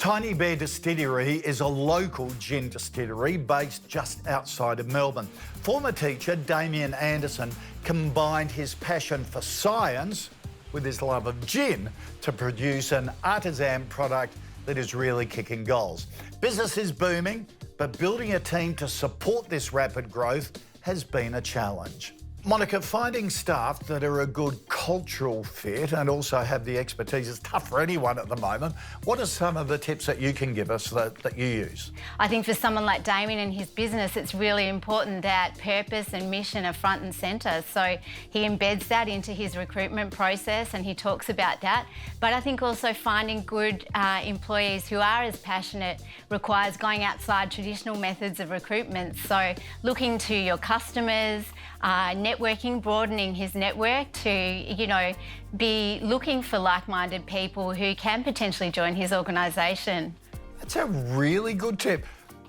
Tiny Bear Distillery is a local gin distillery based just outside of Melbourne. Former teacher Damien Anderson combined his passion for science with his love of gin to produce an artisan product that is really kicking goals. Business is booming, but building a team to support this rapid growth has been a challenge. Monica, finding staff that are a good cultural fit and also have the expertise is tough for anyone at the moment. What are some of the tips that you can give us that you use? I think for someone like Damien and his business, it's really important that purpose and mission are front and centre. So he embeds that into his recruitment process and he talks about that. But I think also finding good employees who are as passionate requires going outside traditional methods of recruitment. So looking to your customers, networking, broadening his network to, be looking for like-minded people who can potentially join his organisation. That's a really good tip.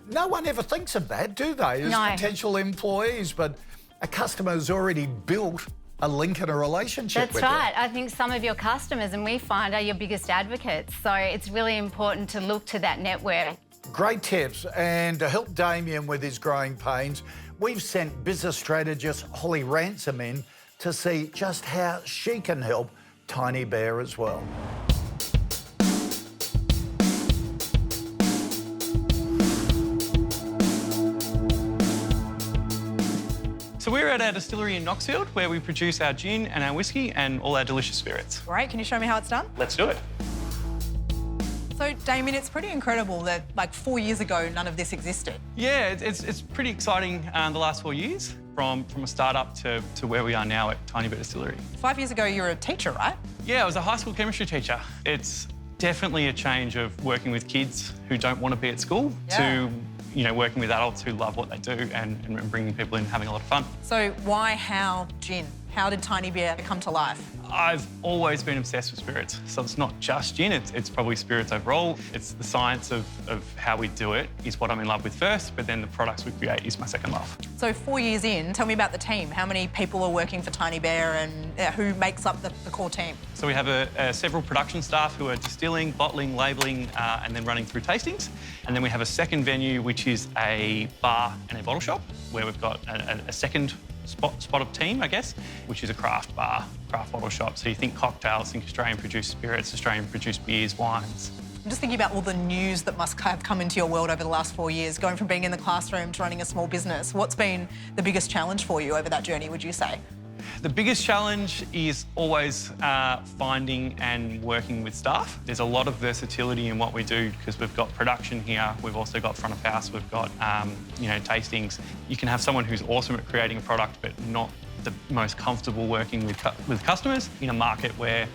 No one ever thinks of that, do they, as potential employees? But a customer's already built a link and a relationship with you. That's right. I think some of your customers, and we find, are your biggest advocates. So it's really important to look to that network. Great tips. And to help Damien with his growing pains, we've sent business strategist Holly Ransom in to see just how she can help Tiny Bear as well. So we're at our distillery in Knoxfield where we produce our gin and our whiskey and all our delicious spirits. Great, can you show me how it's done? Let's do it. So, Damien, it's pretty incredible that, 4 years ago, none of this existed. Yeah, it's pretty exciting the last 4 years, from a start-up to where we are now at Tiny Bear Distillery. 5 years ago, you were a teacher, right? Yeah, I was a high school chemistry teacher. It's definitely a change of working with kids who don't want to be at school to, working with adults who love what they do and bringing people in and having a lot of fun. So how gin? How did Tiny Bear come to life? I've always been obsessed with spirits. So it's not just gin, it's probably spirits overall. It's the science of how we do it is what I'm in love with first, but then the products we create is my second love. So 4 years in, tell me about the team. How many people are working for Tiny Bear and who makes up the core team? So we have several production staff who are distilling, bottling, labelling, and then running through tastings. And then we have a second venue, which is a bar and a bottle shop, where we've got a second spot of team, I guess, which is a craft bar, craft bottle shop. So you think cocktails, think Australian-produced spirits, Australian-produced beers, wines. I'm just thinking about all the news that must have come into your world over the last 4 years, going from being in the classroom to running a small business. What's been the biggest challenge for you over that journey, would you say? The biggest challenge is always finding and working with staff. There's a lot of versatility in what we do because we've got production here, we've also got front of house, we've got, tastings. You can have someone who's awesome at creating a product but not the most comfortable working with customers in a market where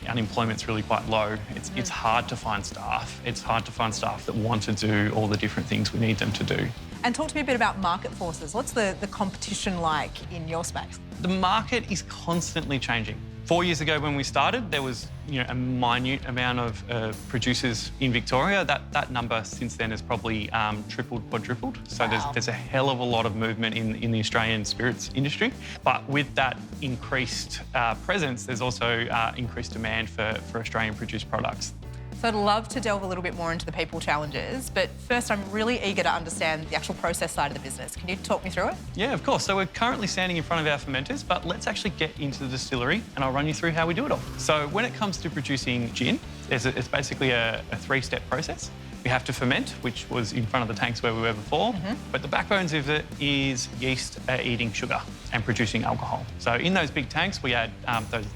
unemployment's really quite low. It's hard to find staff. It's hard to find staff that want to do all the different things we need them to do. And talk to me a bit about market forces. What's the competition like in your space? The market is constantly changing. 4 years ago when we started, there was a minute amount of producers in Victoria. That number since then has probably tripled, quadrupled. So wow. there's a hell of a lot of movement in the Australian spirits industry. But with that increased presence, there's also increased demand for Australian-produced products. So I'd love to delve a little bit more into the people challenges, but first I'm really eager to understand the actual process side of the business. Can you talk me through it? Yeah, of course. So we're currently standing in front of our fermenters, but let's actually get into the distillery and I'll run you through how we do it all. So when it comes to producing gin, it's basically a three-step process. We have to ferment, which was in front of the tanks where we were before, but the backbones of it is yeast eating sugar and producing alcohol. So in those big tanks, we add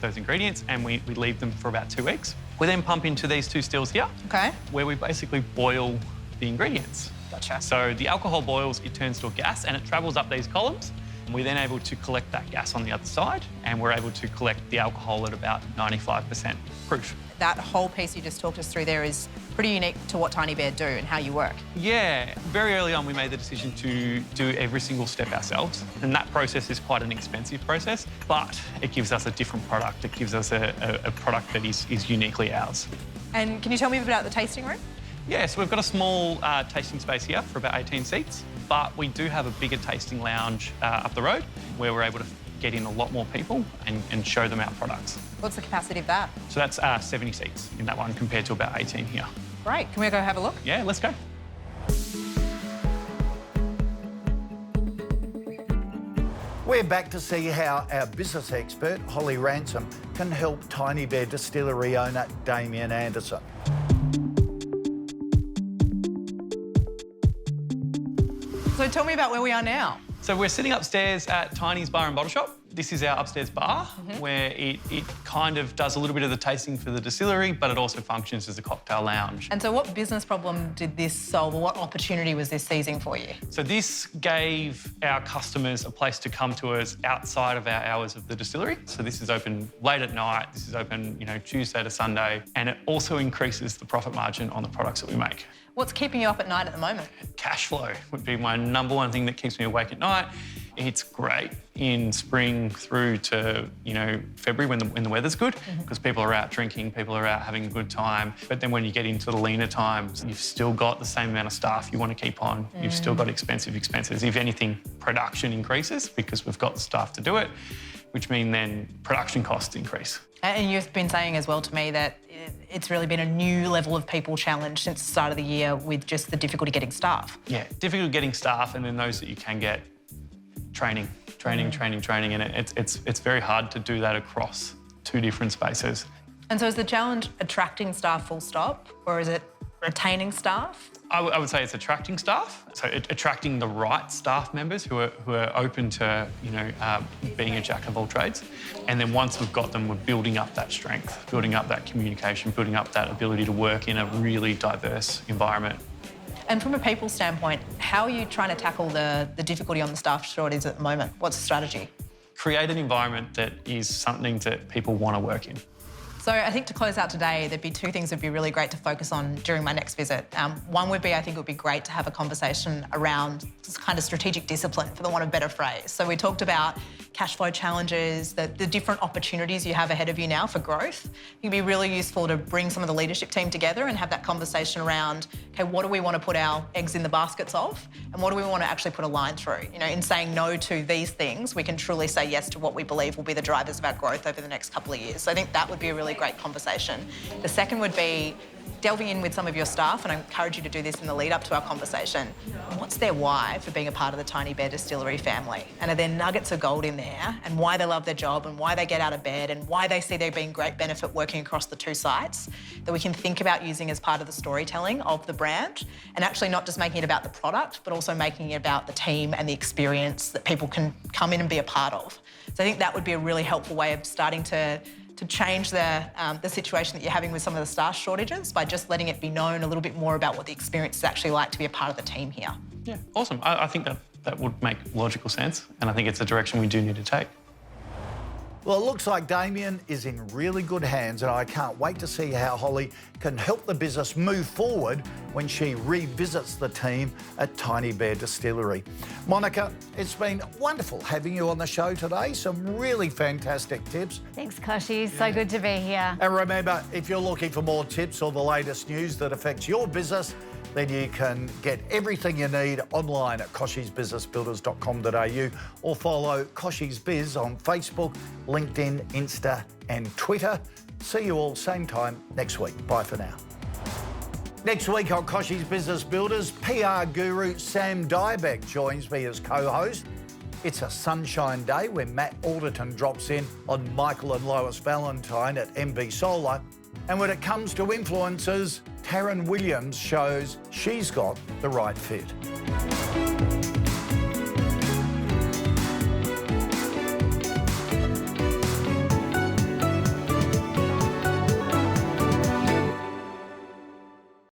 those ingredients and we leave them for about 2 weeks. We then pump into these two stills here, where we basically boil the ingredients. Gotcha. So the alcohol boils, it turns to a gas and it travels up these columns. We're then able to collect that gas on the other side and we're able to collect the alcohol at about 95% proof. That whole piece you just talked us through there is pretty unique to what Tiny Bear do and how you work. Yeah, very early on we made the decision to do every single step ourselves, and that process is quite an expensive process, but it gives us a different product. It gives us a product that is uniquely ours. And can you tell me about the tasting room? Yeah, so we've got a small tasting space here for about 18 seats, but we do have a bigger tasting lounge up the road where we're able to get in a lot more people and show them our products. What's the capacity of that? So that's 70 seats in that one compared to about 18 here. Great. Can we go have a look? Yeah, let's go. We're back to see how our business expert, Holly Ransom, can help Tiny Bear Distillery owner Damien Anderson. So tell me about where we are now. So we're sitting upstairs at Tiny's Bar and Bottle Shop. This is our upstairs bar, where it kind of does a little bit of the tasting for the distillery, but it also functions as a cocktail lounge. And so what business problem did this solve, or what opportunity was this seizing for you? So this gave our customers a place to come to us outside of our hours of the distillery. So this is open late at night, this is open, Tuesday to Sunday, and it also increases the profit margin on the products that we make. What's keeping you up at night at the moment? Cash flow would be my number one thing that keeps me awake at night. It's great in spring through to, February when the weather's good, because people are out drinking, people are out having a good time. But then when you get into the leaner times, you've still got the same amount of staff you want to keep on. You've still got expensive expenses. If anything, production increases because we've got the staff to do it, which mean then production costs increase. And you've been saying as well to me that it's really been a new level of people challenge since the start of the year with just the difficulty getting staff. Yeah, difficult getting staff, and then those that you can get, training, and it's very hard to do that across two different spaces. And so is the challenge attracting staff full stop, or is it retaining staff? I would say it's attracting staff, so attracting the right staff members who are open to being a jack of all trades, and then once we've got them, we're building up that strength, building up that communication, building up that ability to work in a really diverse environment. And from a people standpoint, how are you trying to tackle the difficulty on the staff shortage at the moment? What's the strategy? Create an environment that is something that people want to work in. So I think to close out today, there'd be two things that'd be really great to focus on during my next visit. One would be, I think it would be great to have a conversation around this kind of strategic discipline, for the want of a better phrase. So we talked about cash flow challenges, the different opportunities you have ahead of you now for growth. It'd be really useful to bring some of the leadership team together and have that conversation around, okay, what do we want to put our eggs in the baskets of? And what do we want to actually put a line through? In saying no to these things, we can truly say yes to what we believe will be the drivers of our growth over the next couple of years. So I think that would be a really great conversation. The second would be delving in with some of your staff, and I encourage you to do this in the lead up to our conversation. What's their why for being a part of the Tiny Bear Distillery family? And are there nuggets of gold in there, and why they love their job, and why they get out of bed, and why they see there being great benefit working across the two sites that we can think about using as part of the storytelling of the brand, and actually not just making it about the product, but also making it about the team and the experience that people can come in and be a part of. So I think that would be a really helpful way of starting to change the situation that you're having with some of the staff shortages by just letting it be known a little bit more about what the experience is actually like to be a part of the team here. Yeah, awesome. I think that would make logical sense, and I think it's a direction we do need to take. Well, it looks like Damien is in really good hands, and I can't wait to see how Holly can help the business move forward when she revisits the team at Tiny Bear Distillery. Monica, it's been wonderful having you on the show today. Some really fantastic tips. Thanks, Kochie. So good to be here. And remember, if you're looking for more tips or the latest news that affects your business, then you can get everything you need online at kochiesbusinessbuilders.com.au or follow Kochie's Biz on Facebook, LinkedIn, Insta and Twitter. See you all same time next week. Bye for now. Next week on Kochie's Business Builders, PR guru Sam Dybeck joins me as co-host. It's a sunshine day when Matt Alderton drops in on Michael and Lois Valentine at MV Solar. And when it comes to influencers, Taryn Williams shows she's got the right fit.